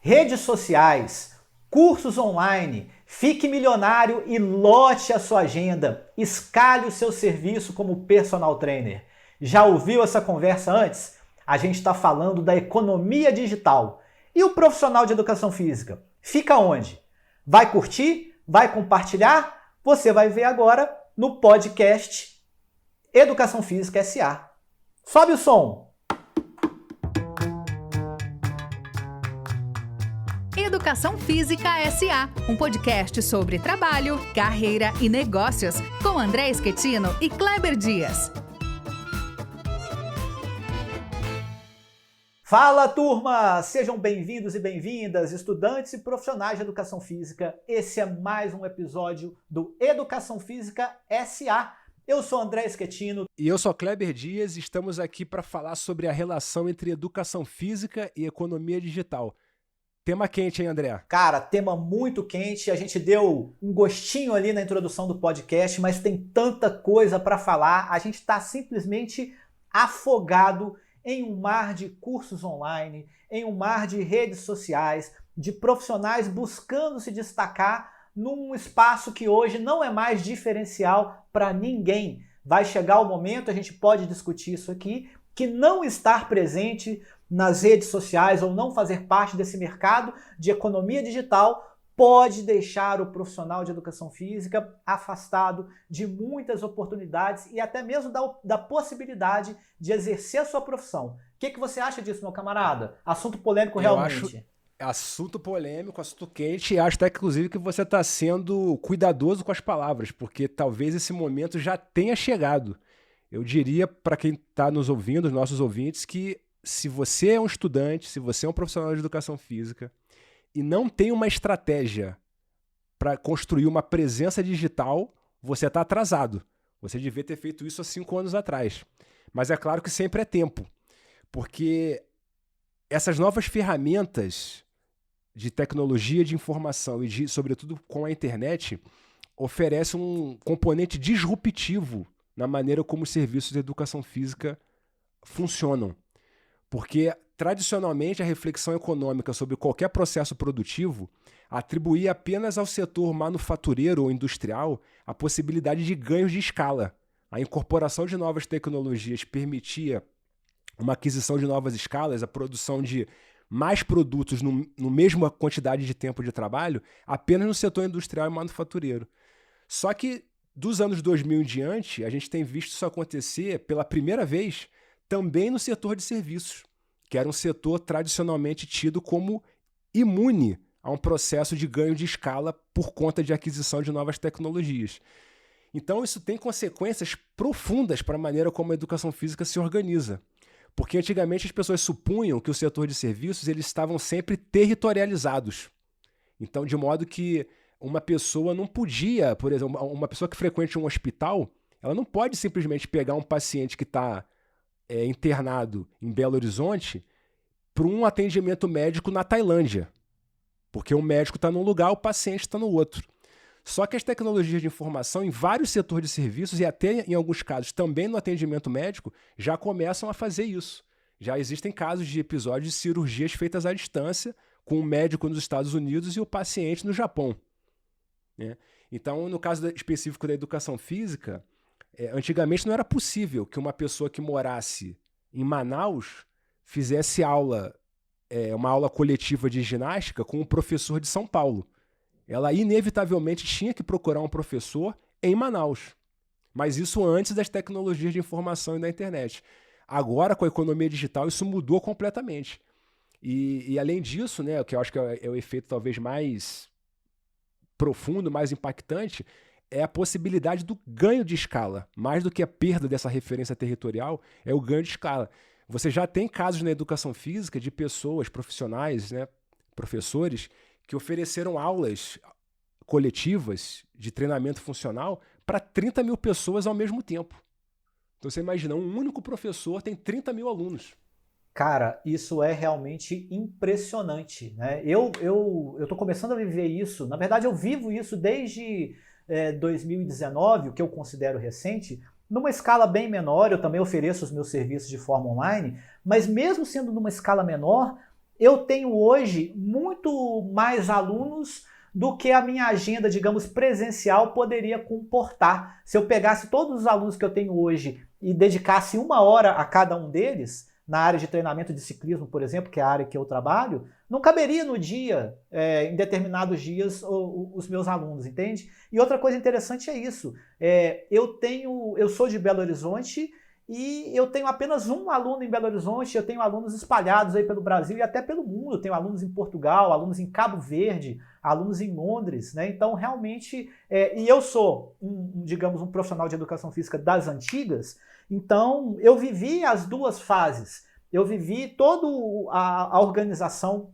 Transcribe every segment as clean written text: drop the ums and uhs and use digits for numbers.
Redes sociais, cursos online, fique milionário e lote a sua agenda. Escale o seu serviço como personal trainer. Já ouviu essa conversa antes? A gente está falando da economia digital. E o profissional de educação física? Fica onde? Vai curtir? Vai compartilhar? Você vai ver agora no podcast Educação Física SA. Sobe o som! Educação Física SA, um podcast sobre trabalho, carreira e negócios, com André Schettino e Kleber Dias. Fala, turma! Sejam bem-vindos e bem-vindas, estudantes e profissionais de educação física. Esse é mais um episódio do Educação Física SA. Eu sou André Schettino. E eu sou Kleber Dias e estamos aqui para falar sobre a relação entre educação física e economia digital. Tema quente, hein, André? Cara, tema muito quente. A gente deu um gostinho ali na introdução do podcast, mas tem tanta coisa para falar. A gente está simplesmente afogado em um mar de cursos online, em um mar de redes sociais, de profissionais buscando se destacar num espaço que hoje não é mais diferencial para ninguém. Vai chegar o momento, a gente pode discutir isso aqui, que não estar presente nas redes sociais ou não fazer parte desse mercado de economia digital pode deixar o profissional de educação física afastado de muitas oportunidades e até mesmo da possibilidade de exercer a sua profissão. O que você acha disso, meu camarada? Assunto polêmico realmente. Assunto polêmico, assunto quente, e acho até que, inclusive, que você está sendo cuidadoso com as palavras, porque talvez esse momento já tenha chegado. Eu diria para quem está nos ouvindo, os nossos ouvintes, que se você é um estudante, se você é um profissional de educação física e não tem uma estratégia para construir uma presença digital, você está atrasado. Você devia ter feito isso há 5 anos atrás. Mas é claro que sempre é tempo, porque essas novas ferramentas de tecnologia de informação e, sobretudo, com a internet, oferecem um componente disruptivo na maneira como os serviços de educação física funcionam. Porque, tradicionalmente, a reflexão econômica sobre qualquer processo produtivo atribuía apenas ao setor manufatureiro ou industrial a possibilidade de ganhos de escala. A incorporação de novas tecnologias permitia uma aquisição de novas escalas, a produção de mais produtos no mesma quantidade de tempo de trabalho, apenas no setor industrial e manufatureiro. Só que, dos anos 2000 em diante, a gente tem visto isso acontecer pela primeira vez também no setor de serviços, que era um setor tradicionalmente tido como imune a um processo de ganho de escala por conta de aquisição de novas tecnologias. Então, isso tem consequências profundas para a maneira como a educação física se organiza. Porque antigamente as pessoas supunham que o setor de serviços eles estavam sempre territorializados. Então, de modo que uma pessoa não podia, por exemplo, uma pessoa que frequente um hospital, ela não pode simplesmente pegar um paciente que está internado em Belo Horizonte para um atendimento médico na Tailândia. Porque o médico está num lugar, o paciente está no outro. Só que as tecnologias de informação em vários setores de serviços e até em alguns casos também no atendimento médico já começam a fazer isso. Já existem casos de episódios de cirurgias feitas à distância com o médico nos Estados Unidos e o paciente no Japão. Né? Então, no caso específico da educação física, antigamente não era possível que uma pessoa que morasse em Manaus fizesse uma aula coletiva de ginástica com um professor de São Paulo. Ela inevitavelmente tinha que procurar um professor em Manaus. Mas isso antes das tecnologias de informação e da internet. Agora, com a economia digital, isso mudou completamente. E além disso, né, o que eu acho que é o efeito talvez mais profundo, mais impactante, é a possibilidade do ganho de escala. Mais do que a perda dessa referência territorial, é o ganho de escala. Você já tem casos na educação física de pessoas, profissionais, né, professores, que ofereceram aulas coletivas de treinamento funcional para 30 mil pessoas ao mesmo tempo. Então você imagina, um único professor tem 30 mil alunos. Cara, isso é realmente impressionante, né? Eu tô começando a viver isso. Na verdade, eu vivo isso desde 2019, o que eu considero recente, numa escala bem menor. Eu também ofereço os meus serviços de forma online, mas mesmo sendo numa escala menor, eu tenho hoje muito mais alunos do que a minha agenda, digamos, presencial poderia comportar. Se eu pegasse todos os alunos que eu tenho hoje e dedicasse 1 hora a cada um deles, na área de treinamento de ciclismo, por exemplo, que é a área que eu trabalho, não caberia no dia, em determinados dias, os meus alunos, entende? E outra coisa interessante é isso. Eu sou de Belo Horizonte e eu tenho apenas um aluno em Belo Horizonte, eu tenho alunos espalhados aí pelo Brasil e até pelo mundo. Eu tenho alunos em Portugal, alunos em Cabo Verde, alunos em Londres, né? Então, realmente, e eu sou, digamos, um profissional de educação física das antigas, então eu vivi as duas fases. Eu vivi toda a organização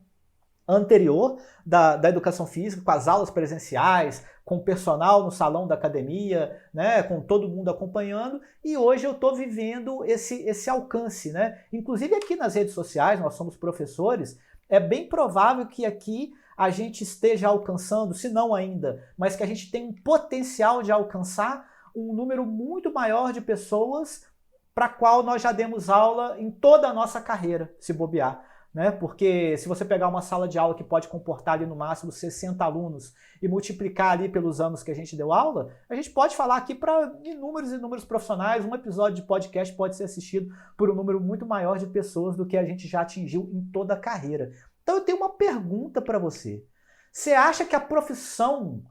anterior da educação física, com as aulas presenciais, com o personal no salão da academia, né, com todo mundo acompanhando, e hoje eu estou vivendo esse alcance, né? Inclusive aqui nas redes sociais, nós somos professores, é bem provável que aqui a gente esteja alcançando, se não ainda, mas que a gente tem um potencial de alcançar um número muito maior de pessoas para a qual nós já demos aula em toda a nossa carreira, se bobear. Né? Porque se você pegar uma sala de aula que pode comportar ali no máximo 60 alunos e multiplicar ali pelos anos que a gente deu aula, a gente pode falar aqui para inúmeros e inúmeros profissionais. Um episódio de podcast pode ser assistido por um número muito maior de pessoas do que a gente já atingiu em toda a carreira. Então eu tenho uma pergunta para você. Você acha que a profissão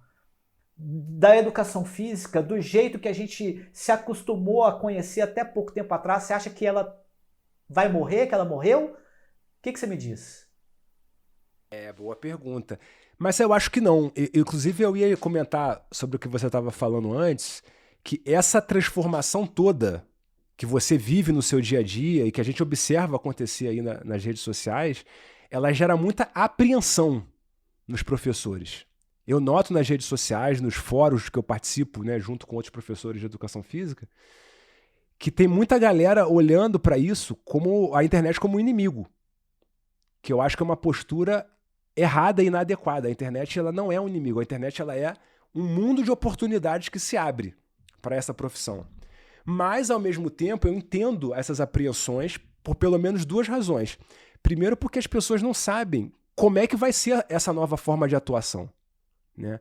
da educação física, do jeito que a gente se acostumou a conhecer até pouco tempo atrás, você acha que ela vai morrer, que ela morreu? O que você me diz? Boa pergunta. Mas eu acho que não. Inclusive, eu ia comentar sobre o que você estava falando antes, que essa transformação toda que você vive no seu dia a dia e que a gente observa acontecer aí nas redes sociais, ela gera muita apreensão nos professores. Eu noto nas redes sociais, nos fóruns que eu participo, né, junto com outros professores de educação física, que tem muita galera olhando para isso como a internet como um inimigo. Que eu acho que é uma postura errada e inadequada. A internet ela não é um inimigo, a internet ela é um mundo de oportunidades que se abre para essa profissão. Mas, ao mesmo tempo, eu entendo essas apreensões por pelo menos 2 razões. Primeiro, porque as pessoas não sabem como é que vai ser essa nova forma de atuação. Né?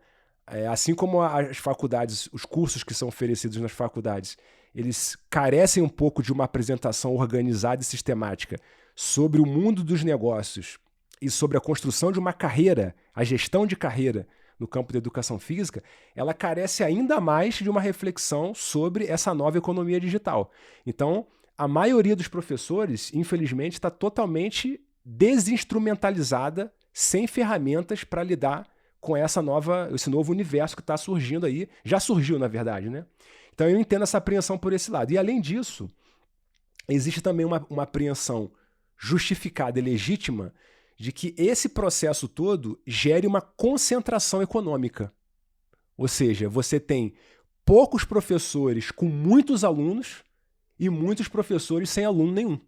Assim como as faculdades, os cursos que são oferecidos nas faculdades, eles carecem um pouco de uma apresentação organizada e sistemática sobre o mundo dos negócios e sobre a construção de uma carreira, a gestão de carreira no campo da educação física, ela carece ainda mais de uma reflexão sobre essa nova economia digital. Então, a maioria dos professores, infelizmente, está totalmente desinstrumentalizada, sem ferramentas para lidar com esse novo universo que está surgindo aí. Já surgiu, na verdade, né? Então, eu entendo essa apreensão por esse lado. E, além disso, existe também uma apreensão justificada e legítima de que esse processo todo gere uma concentração econômica. Ou seja, você tem poucos professores com muitos alunos e muitos professores sem aluno nenhum.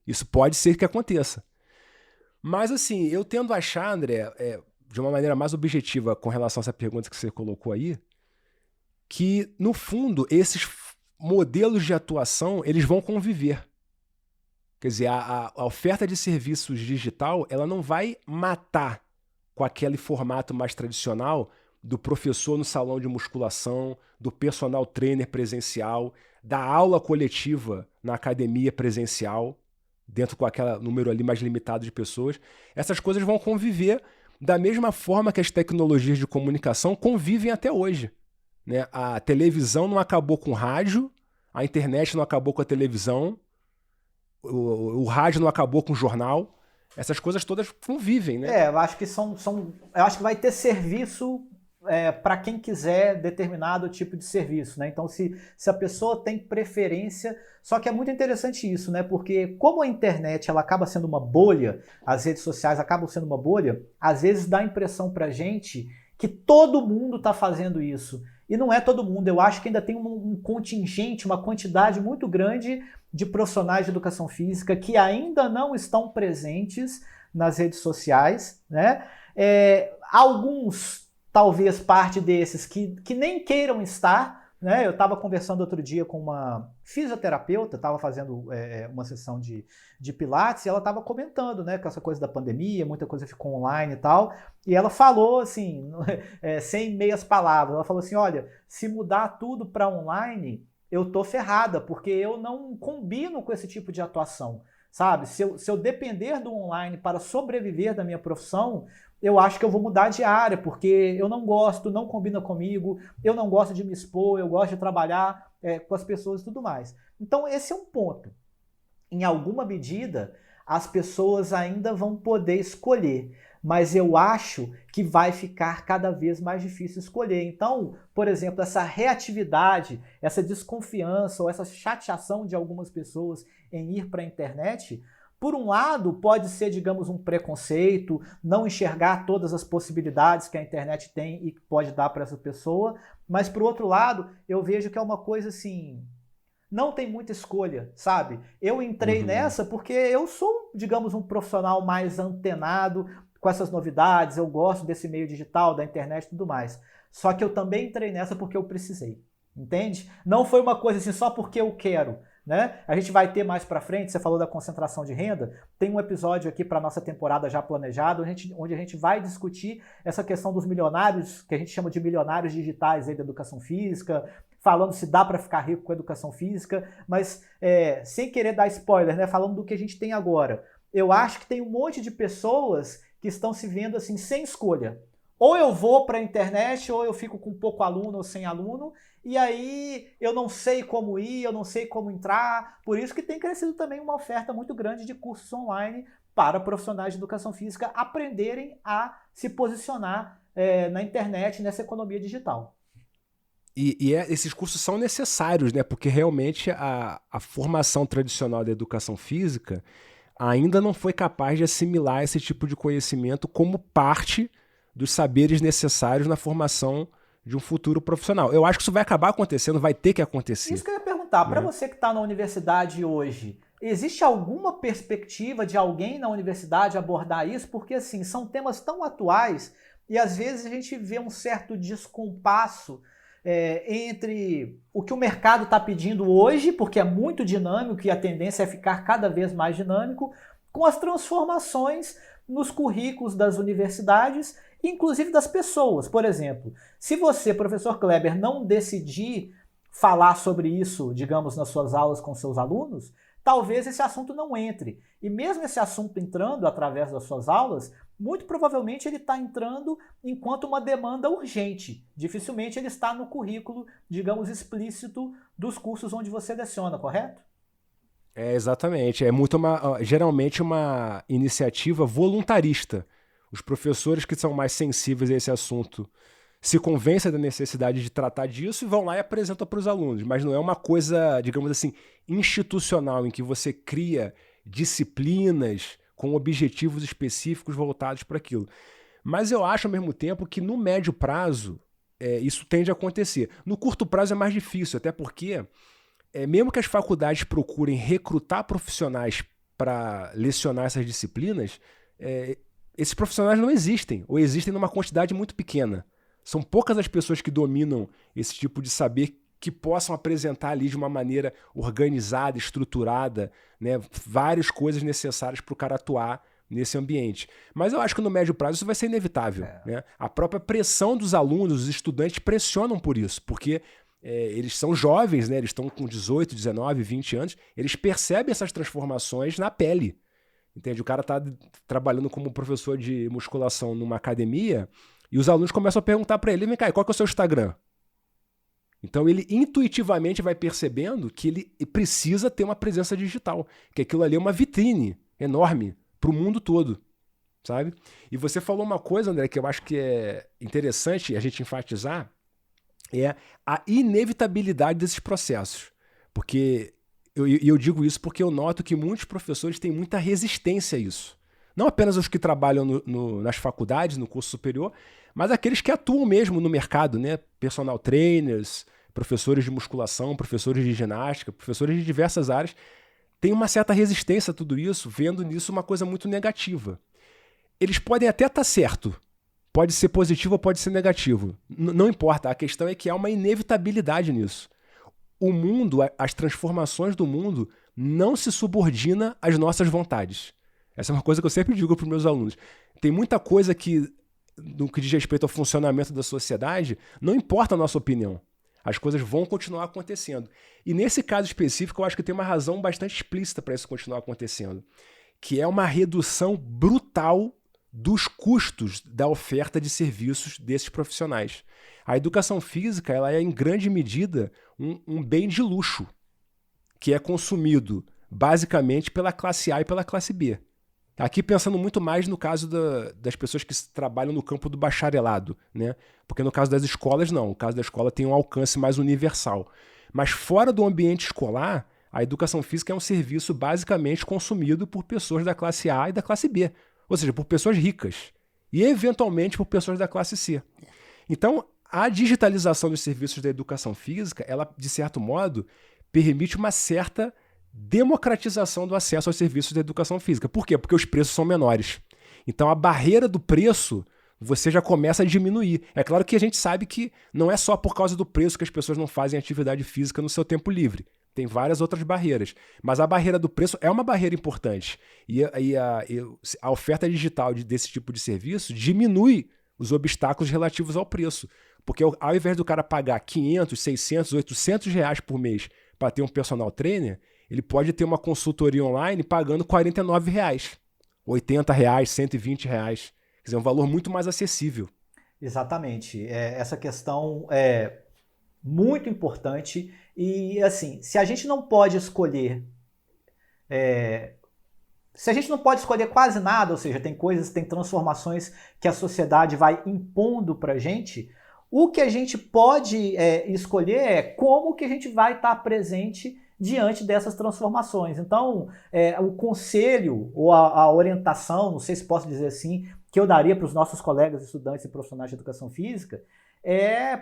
Isso pode ser que aconteça. Mas, assim, eu tendo a achar, André, de uma maneira mais objetiva com relação a essa pergunta que você colocou aí, que, no fundo, esses modelos de atuação, eles vão conviver. Quer dizer, a oferta de serviços digital, ela não vai matar com aquele formato mais tradicional do professor no salão de musculação, do personal trainer presencial, da aula coletiva na academia presencial, dentro com aquele número ali mais limitado de pessoas. Essas coisas vão conviver da mesma forma que as tecnologias de comunicação convivem até hoje. Né? A televisão não acabou com o rádio, a internet não acabou com a televisão, o rádio não acabou com o jornal. Essas coisas todas convivem, né? Eu acho que eu acho que vai ter serviço para quem quiser determinado tipo de serviço, né? Então, se a pessoa tem preferência... Só que é muito interessante isso, né? Porque como a internet ela acaba sendo uma bolha, as redes sociais acabam sendo uma bolha, às vezes dá a impressão pra gente que todo mundo está fazendo isso. E não é todo mundo. Eu acho que ainda tem um contingente, uma quantidade muito grande de profissionais de educação física que ainda não estão presentes nas redes sociais, né? Alguns, talvez parte desses, que nem queiram estar, né? Eu estava conversando outro dia com uma fisioterapeuta, estava fazendo uma sessão de pilates, e ela estava comentando, né, com essa coisa da pandemia, muita coisa ficou online e tal, e ela falou assim, sem meias palavras, ela falou assim, olha, se mudar tudo para online, eu tô ferrada, porque eu não combino com esse tipo de atuação, sabe? Se eu depender do online para sobreviver da minha profissão, eu acho que eu vou mudar de área, porque eu não gosto, não combina comigo, eu não gosto de me expor, eu gosto de trabalhar com as pessoas e tudo mais. Então esse é um ponto. Em alguma medida, as pessoas ainda vão poder escolher, mas eu acho que vai ficar cada vez mais difícil escolher. Então, por exemplo, essa reatividade, essa desconfiança ou essa chateação de algumas pessoas em ir para a internet, por um lado, pode ser, digamos, um preconceito, não enxergar todas as possibilidades que a internet tem e que pode dar para essa pessoa, mas, por outro lado, eu vejo que é uma coisa assim, não tem muita escolha, sabe? Eu entrei nessa porque eu sou, digamos, um profissional mais antenado com essas novidades, eu gosto desse meio digital, da internet e tudo mais. Só que eu também entrei nessa porque eu precisei, entende? Não foi uma coisa assim só porque eu quero. Né? A gente vai ter mais para frente, você falou da concentração de renda, tem um episódio aqui para nossa temporada já planejado, onde a gente vai discutir essa questão dos milionários, que a gente chama de milionários digitais aí da educação física, falando se dá para ficar rico com a educação física, mas sem querer dar spoiler, né? Falando do que a gente tem agora. Eu acho que tem um monte de pessoas que estão se vendo assim sem escolha. Ou eu vou para a internet, ou eu fico com pouco aluno ou sem aluno, e aí eu não sei como ir, eu não sei como entrar. Por isso que tem crescido também uma oferta muito grande de cursos online para profissionais de educação física aprenderem a se posicionar na internet, nessa economia digital. Esses cursos são necessários, né? Porque realmente a formação tradicional da educação física ainda não foi capaz de assimilar esse tipo de conhecimento como parte dos saberes necessários na formação de um futuro profissional. Eu acho que isso vai acabar acontecendo, vai ter que acontecer. Isso que eu ia perguntar, para você que está na universidade hoje, existe alguma perspectiva de alguém na universidade abordar isso? Porque, assim, são temas tão atuais e, às vezes, a gente vê um certo descompasso entre o que o mercado está pedindo hoje, porque é muito dinâmico e a tendência é ficar cada vez mais dinâmico, com as transformações nos currículos das universidades, inclusive das pessoas. Por exemplo, se você, professor Kleber, não decidir falar sobre isso, digamos, nas suas aulas com seus alunos, talvez esse assunto não entre. E mesmo esse assunto entrando através das suas aulas, muito provavelmente ele está entrando enquanto uma demanda urgente. Dificilmente ele está no currículo, digamos, explícito dos cursos onde você leciona, correto? Exatamente. Geralmente uma iniciativa voluntarista. Os professores que são mais sensíveis a esse assunto se convencem da necessidade de tratar disso e vão lá e apresentam para os alunos. Mas não é uma coisa, digamos assim, institucional, em que você cria disciplinas com objetivos específicos voltados para aquilo. Mas eu acho, ao mesmo tempo, que no médio prazo isso tende a acontecer. No curto prazo é mais difícil, até porque, mesmo que as faculdades procurem recrutar profissionais para lecionar essas disciplinas, esses profissionais não existem, ou existem numa quantidade muito pequena. São poucas as pessoas que dominam esse tipo de saber que possam apresentar ali de uma maneira organizada, estruturada, né, várias coisas necessárias para o cara atuar nesse ambiente. Mas eu acho que no médio prazo isso vai ser inevitável. Né? A própria pressão dos alunos, os estudantes pressionam por isso, porque eles são jovens, né, eles estão com 18, 19, 20 anos, eles percebem essas transformações na pele. Entende? O cara está trabalhando como professor de musculação numa academia e os alunos começam a perguntar para ele, vem cá, qual que é o seu Instagram? Então ele intuitivamente vai percebendo que ele precisa ter uma presença digital, que aquilo ali é uma vitrine enorme para o mundo todo, sabe? E você falou uma coisa, André, que eu acho que é interessante a gente enfatizar, é a inevitabilidade desses processos. Porque eu digo isso porque eu noto que muitos professores têm muita resistência a isso. Não apenas os que trabalham nas faculdades, no curso superior, mas aqueles que atuam mesmo no mercado, né? Personal trainers, professores de musculação, professores de ginástica, professores de diversas áreas, têm uma certa resistência a tudo isso, vendo nisso uma coisa muito negativa. Eles podem até estar certo Pode ser positivo ou pode ser negativo. Não importa, a questão é que há uma inevitabilidade nisso. O mundo, as transformações do mundo não se subordina às nossas vontades. Essa é uma coisa que eu sempre digo para os meus alunos. Tem muita coisa que, no que diz respeito ao funcionamento da sociedade, não importa a nossa opinião. As coisas vão continuar acontecendo. E nesse caso específico, eu acho que tem uma razão bastante explícita para isso continuar acontecendo, que é uma redução brutal dos custos da oferta de serviços desses profissionais. A educação física, ela é, em grande medida, um bem de luxo, que é consumido basicamente pela classe A e pela classe B. Aqui pensando muito mais no caso das pessoas que trabalham no campo do bacharelado, né? Porque no caso das escolas, não. O caso da escola tem um alcance mais universal. Mas fora do ambiente escolar, a educação física é um serviço basicamente consumido por pessoas da classe A e da classe B. Ou seja, por pessoas ricas. E, eventualmente, por pessoas da classe C. Então, a digitalização dos serviços da educação física, ela, de certo modo, permite uma certa democratização do acesso aos serviços da educação física. Por quê? Porque os preços são menores. Então, a barreira do preço, você já começa a diminuir. É claro que a gente sabe que não é só por causa do preço que as pessoas não fazem atividade física no seu tempo livre. Tem várias outras barreiras. Mas a barreira do preço é uma barreira importante. E a oferta digital desse tipo de serviço diminui os obstáculos relativos ao preço. Porque ao invés do cara pagar 500, 600, 800 reais por mês para ter um personal trainer, ele pode ter uma consultoria online pagando R$49, R$80, R$120. Quer dizer, é um valor muito mais acessível. Exatamente. Essa questão é muito importante. E, assim, se a gente não pode escolher... se a gente não pode escolher quase nada, ou seja, tem transformações que a sociedade vai impondo para a gente, o que a gente pode escolher é como que a gente vai estar presente diante dessas transformações. Então, o conselho ou a orientação, não sei se posso dizer assim, que eu daria para os nossos colegas estudantes e profissionais de educação física,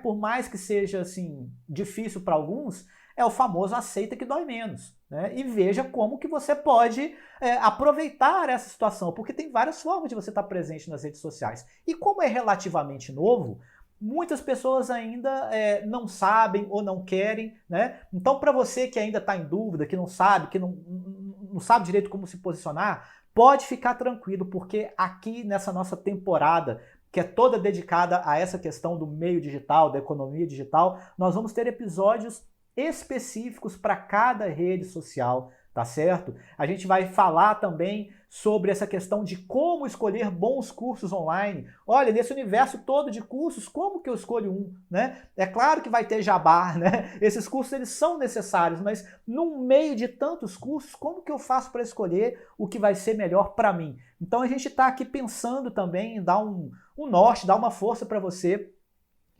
por mais que seja assim, difícil para alguns, é o famoso aceita que dói menos, né? E veja como que você pode aproveitar essa situação, porque tem várias formas de você estar presente nas redes sociais. E como é relativamente novo, muitas pessoas ainda não sabem ou não querem, né? Então, para você que ainda está em dúvida, que não sabe, que não sabe direito como se posicionar, pode ficar tranquilo, porque aqui nessa nossa temporada, que é toda dedicada a essa questão do meio digital, da economia digital, nós vamos ter episódios específicos para cada rede social, tá certo? A gente vai falar também sobre essa questão de como escolher bons cursos online. Olha, nesse universo todo de cursos, como que eu escolho um, né? É claro que vai ter jabá, né? Esses cursos, eles são necessários, mas no meio de tantos cursos, como que eu faço para escolher o que vai ser melhor para mim? Então a gente está aqui pensando também em dar um norte, dar uma força para você,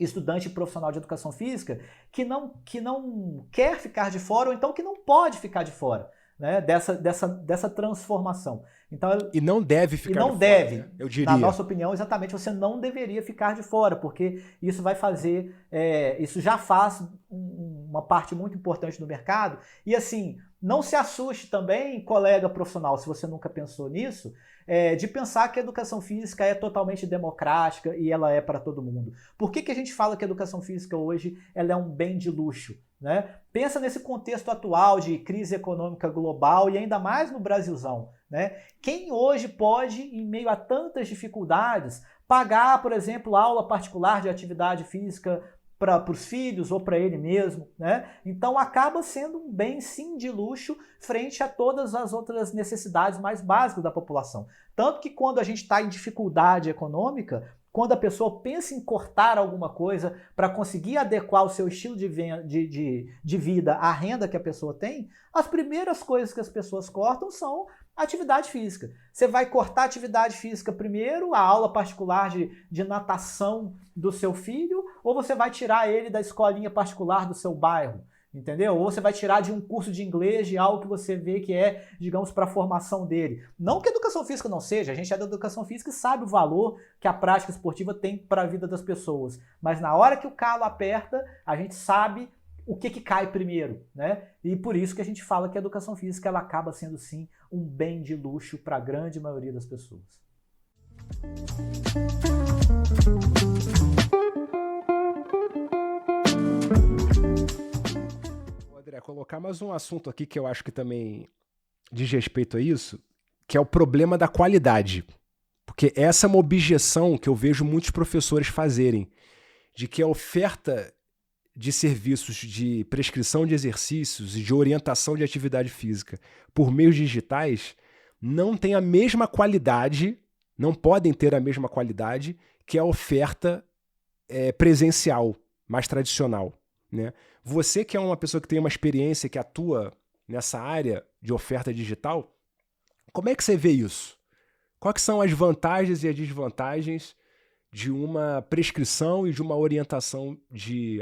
estudante e profissional de educação física, que não quer ficar de fora, ou então que não pode ficar de fora, né, dessa transformação. Então, e não deve ficar de fora. E não deve, né? Eu diria. Na nossa opinião, exatamente, você não deveria ficar de fora, porque isso vai fazer, isso já faz uma parte muito importante do mercado. E assim, não se assuste também, colega profissional, se você nunca pensou nisso, de pensar que a educação física é totalmente democrática e ela é para todo mundo. Por que a gente fala que a educação física hoje ela é um bem de luxo? Né? Pensa nesse contexto atual de crise econômica global e ainda mais no Brasilzão. Né? Quem hoje pode, em meio a tantas dificuldades, pagar, por exemplo, aula particular de atividade física para os filhos ou para ele mesmo, né? Então acaba sendo um bem sim de luxo frente a todas as outras necessidades mais básicas da população. Tanto que quando a gente está em dificuldade econômica, quando a pessoa pensa em cortar alguma coisa para conseguir adequar o seu estilo de vida à renda que a pessoa tem, as primeiras coisas que as pessoas cortam são a atividade física. Você vai cortar a atividade física primeiro, a aula particular de natação do seu filho, ou você vai tirar ele da escolinha particular do seu bairro, entendeu? Ou você vai tirar de um curso de inglês, de algo que você vê que é, digamos, para a formação dele. Não que a educação física não seja, a gente é da educação física e sabe o valor que a prática esportiva tem para a vida das pessoas. Mas na hora que o calo aperta, a gente sabe o que cai primeiro, né? E por isso que a gente fala que a educação física ela acaba sendo, sim, um bem de luxo para a grande maioria das pessoas. colocar mais um assunto aqui que eu acho que também diz respeito a isso, que é o problema da qualidade. Porque essa é uma objeção que eu vejo muitos professores fazerem, de que a oferta de serviços de prescrição de exercícios e de orientação de atividade física por meios digitais não tem a mesma qualidade, não podem ter a mesma qualidade que a oferta presencial, mais tradicional, né? Você que é uma pessoa que tem uma experiência, que atua nessa área de oferta digital, como é que você vê isso? Quais são as vantagens e as desvantagens de uma prescrição e de uma orientação de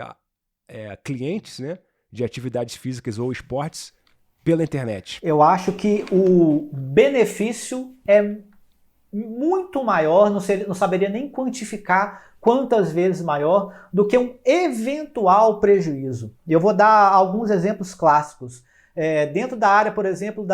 clientes, né, de atividades físicas ou esportes pela internet? Eu acho que o benefício é muito maior, não saberia nem quantificar quantas vezes maior do que um eventual prejuízo. E eu vou dar alguns exemplos clássicos. Dentro da área, por exemplo,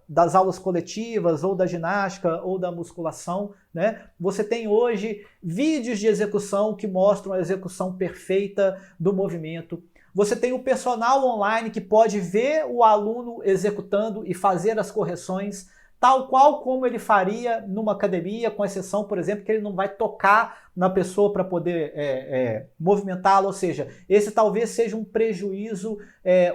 das aulas coletivas, ou da ginástica, ou da musculação, né? Você tem hoje vídeos de execução que mostram a execução perfeita do movimento. Você tem o personal online que pode ver o aluno executando e fazer as correções tal qual como ele faria numa academia, com exceção, por exemplo, que ele não vai tocar na pessoa para poder movimentá-la, ou seja, esse talvez seja um prejuízo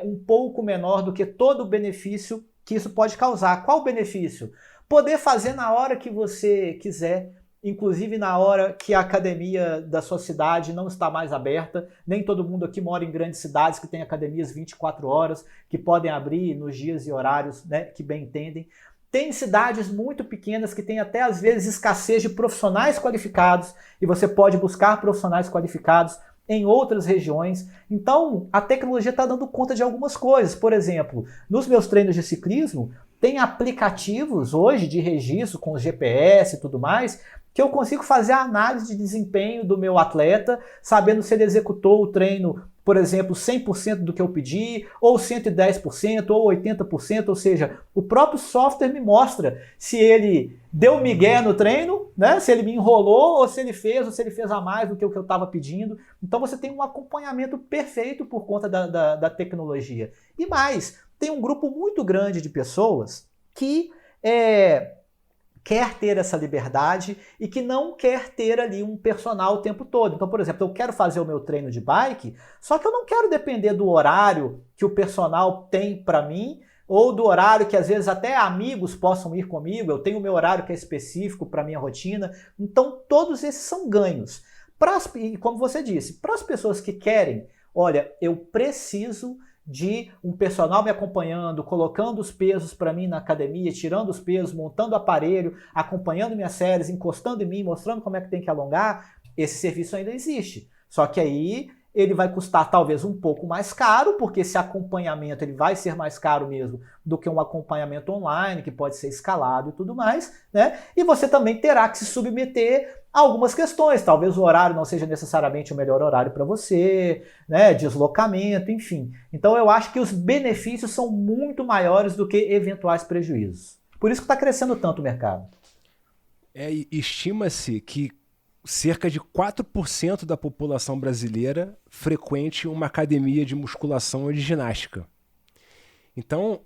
um pouco menor do que todo o benefício que isso pode causar. Qual o benefício? Poder fazer na hora que você quiser, inclusive na hora que a academia da sua cidade não está mais aberta. Nem todo mundo aqui mora em grandes cidades que tem academias 24 horas, que podem abrir nos dias e horários, né, que bem entendem. Tem cidades muito pequenas que tem até às vezes escassez de profissionais qualificados e você pode buscar profissionais qualificados em outras regiões. Então a tecnologia está dando conta de algumas coisas. Por exemplo, nos meus treinos de ciclismo tem aplicativos hoje de registro com GPS e tudo mais, que eu consigo fazer a análise de desempenho do meu atleta, sabendo se ele executou o treino, por exemplo, 100% do que eu pedi, ou 110%, ou 80%, ou seja, o próprio software me mostra se ele deu migué no treino, né? Se ele me enrolou, ou se ele fez a mais do que o que eu estava pedindo. Então você tem um acompanhamento perfeito por conta da tecnologia. E mais, tem um grupo muito grande de pessoas que quer ter essa liberdade e que não quer ter ali um personal o tempo todo. Então, por exemplo, eu quero fazer o meu treino de bike, só que eu não quero depender do horário que o personal tem para mim, ou do horário que às vezes até amigos possam ir comigo. Eu tenho o meu horário que é específico para minha rotina. Então, todos esses são ganhos. E como você disse, para as pessoas que querem, olha, eu preciso de um personal me acompanhando, colocando os pesos para mim na academia, tirando os pesos, montando o aparelho, acompanhando minhas séries, encostando em mim, mostrando como é que tem que alongar, esse serviço ainda existe. Só que aí ele vai custar talvez um pouco mais caro, porque esse acompanhamento ele vai ser mais caro mesmo do que um acompanhamento online, que pode ser escalado e tudo mais, né? E você também terá que se submeter a algumas questões. Talvez o horário não seja necessariamente o melhor horário para você, né? Deslocamento, enfim. Então eu acho que os benefícios são muito maiores do que eventuais prejuízos. Por isso que está crescendo tanto o mercado. Estima-se que cerca de 4% da população brasileira frequente uma academia de musculação ou de ginástica. Então,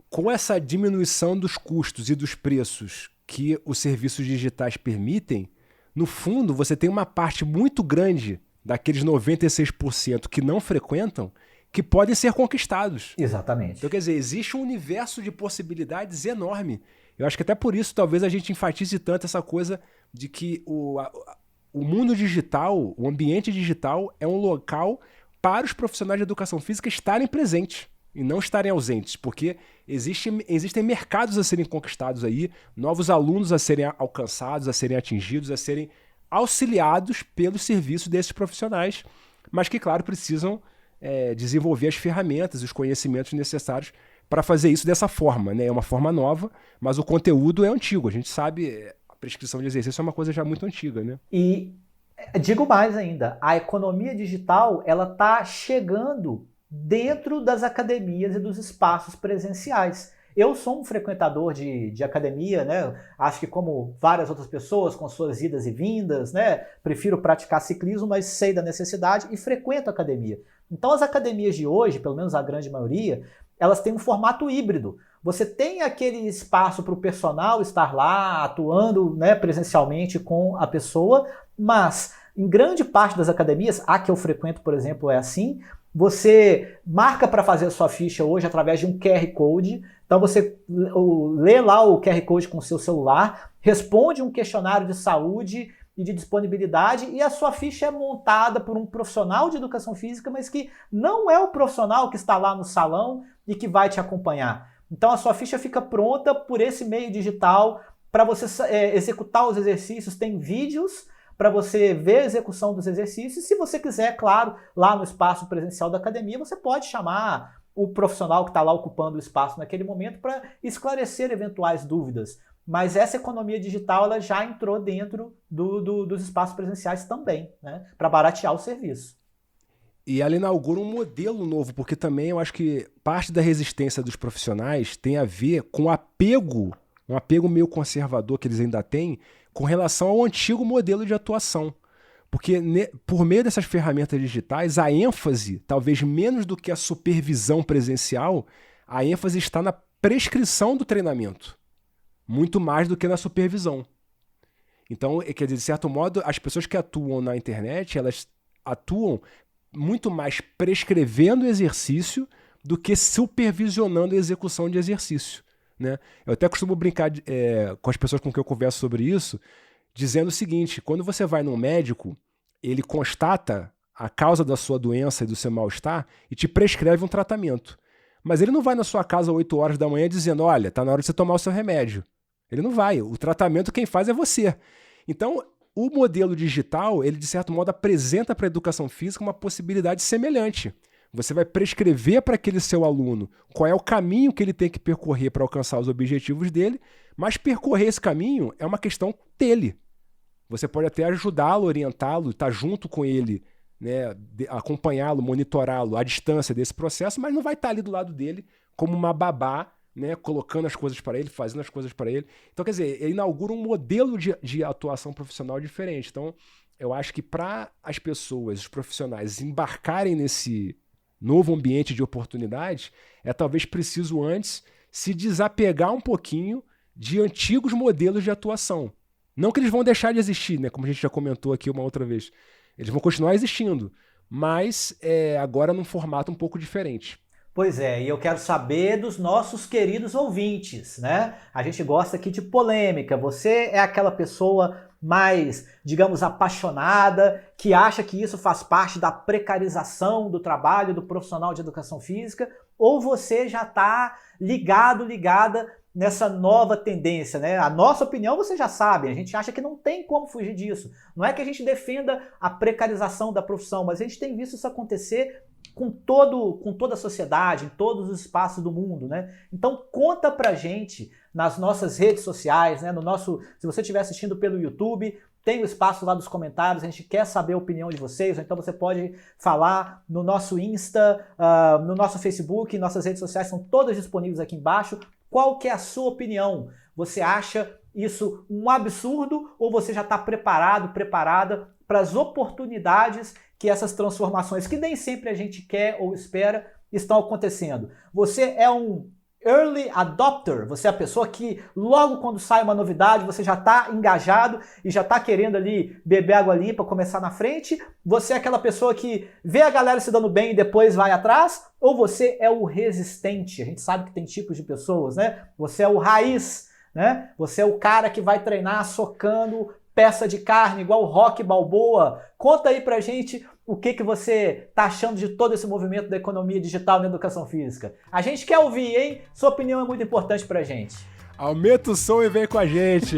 com essa diminuição dos custos e dos preços que os serviços digitais permitem, no fundo, você tem uma parte muito grande daqueles 96% que não frequentam que podem ser conquistados. Exatamente. Então, quer dizer, existe um universo de possibilidades enorme. Eu acho que até por isso talvez a gente enfatize tanto essa coisa de que o mundo digital, o ambiente digital é um local para os profissionais de educação física estarem presentes e não estarem ausentes, porque existem mercados a serem conquistados aí, novos alunos a serem alcançados, a serem atingidos, a serem auxiliados pelos serviços desses profissionais, mas que, claro, precisam desenvolver as ferramentas, os conhecimentos necessários para fazer isso dessa forma, né? É uma forma nova, mas o conteúdo é antigo, a gente sabe. Prescrição de exercício é uma coisa já muito antiga, né? E digo mais ainda, a economia digital ela está chegando dentro das academias e dos espaços presenciais. Eu sou um frequentador de academia, né? Acho que como várias outras pessoas, com suas idas e vindas, né? Prefiro praticar ciclismo, mas sei da necessidade e frequento a academia. Então as academias de hoje, pelo menos a grande maioria, elas têm um formato híbrido. Você tem aquele espaço para o personal estar lá, atuando, né, presencialmente com a pessoa, mas em grande parte das academias, a que eu frequento, por exemplo, é assim, você marca para fazer a sua ficha hoje através de um QR Code. Então você lê lá o QR Code com o seu celular, responde um questionário de saúde e de disponibilidade e a sua ficha é montada por um profissional de educação física, mas que não é o profissional que está lá no salão e que vai te acompanhar. Então a sua ficha fica pronta por esse meio digital para você executar os exercícios. Tem vídeos para você ver a execução dos exercícios. Se você quiser, claro, lá no espaço presencial da academia, você pode chamar o profissional que está lá ocupando o espaço naquele momento para esclarecer eventuais dúvidas. Mas essa economia digital ela já entrou dentro dos espaços presenciais também, né, para baratear o serviço. E ela inaugura um modelo novo, porque também eu acho que parte da resistência dos profissionais tem a ver com um apego meio conservador que eles ainda têm com relação ao antigo modelo de atuação. Porque por meio dessas ferramentas digitais, a ênfase, talvez menos do que a supervisão presencial, a ênfase está na prescrição do treinamento, muito mais do que na supervisão. Então, quer dizer, de certo modo, as pessoas que atuam na internet, elas atuam muito mais prescrevendo exercício do que supervisionando a execução de exercício, né? Eu até costumo brincar com as pessoas com quem eu converso sobre isso, dizendo o seguinte: quando você vai num médico, ele constata a causa da sua doença e do seu mal-estar e te prescreve um tratamento. Mas ele não vai na sua casa às 8 horas da manhã dizendo, olha, tá na hora de você tomar o seu remédio. Ele não vai. O tratamento quem faz é você. Então, o modelo digital, ele de certo modo apresenta para a educação física uma possibilidade semelhante. Você vai prescrever para aquele seu aluno qual é o caminho que ele tem que percorrer para alcançar os objetivos dele, mas percorrer esse caminho é uma questão dele. Você pode até ajudá-lo, orientá-lo, estar junto com ele, né, acompanhá-lo, monitorá-lo à distância desse processo, mas não vai estar ali do lado dele como uma babá, né, colocando as coisas para ele, fazendo as coisas para ele. Então, quer dizer, ele inaugura um modelo de atuação profissional diferente. Então, eu acho que para as pessoas, os profissionais, embarcarem nesse novo ambiente de oportunidades, é talvez preciso antes se desapegar um pouquinho de antigos modelos de atuação. Não que eles vão deixar de existir, né, como a gente já comentou aqui uma outra vez. Eles vão continuar existindo, mas agora num formato um pouco diferente. Pois é, e eu quero saber dos nossos queridos ouvintes, né? A gente gosta aqui de polêmica. Você é aquela pessoa mais, digamos, apaixonada, que acha que isso faz parte da precarização do trabalho do profissional de educação física, ou você já está ligada nessa nova tendência, né? A nossa opinião você já sabe, a gente acha que não tem como fugir disso. Não é que a gente defenda a precarização da profissão, mas a gente tem visto isso acontecer com toda a sociedade, em todos os espaços do mundo, né? Então conta pra gente nas nossas redes sociais, né? Se você estiver assistindo pelo YouTube, tem o espaço lá dos comentários, a gente quer saber a opinião de vocês, então você pode falar no nosso Insta, no nosso Facebook, nossas redes sociais são todas disponíveis aqui embaixo. Qual que é a sua opinião? Você acha isso um absurdo ou você já está preparada para as oportunidades que essas transformações, que nem sempre a gente quer ou espera, estão acontecendo? Você é um early adopter, você é a pessoa que logo quando sai uma novidade, você já está engajado e já está querendo ali beber água limpa, começar na frente? Você é aquela pessoa que vê a galera se dando bem e depois vai atrás? Ou você é o resistente? A gente sabe que tem tipos de pessoas, né? Você é o raiz, né? Você é o cara que vai treinar socando peça de carne, igual o Rocky Balboa. Conta aí pra gente o que você tá achando de todo esse movimento da economia digital na educação física. A gente quer ouvir, hein? Sua opinião é muito importante pra gente. Aumenta o som e vem com a gente.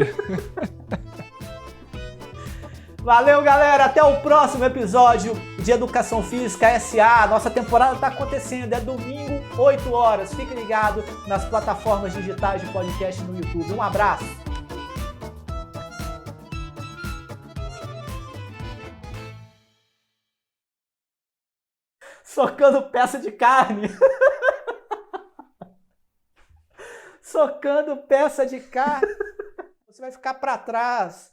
Valeu, galera! Até o próximo episódio de Educação Física S.A. Nossa temporada tá acontecendo, é domingo, 8 horas. Fique ligado nas plataformas digitais de podcast no YouTube. Um abraço! Socando peça de carne. Socando peça de carne. Você vai ficar para trás.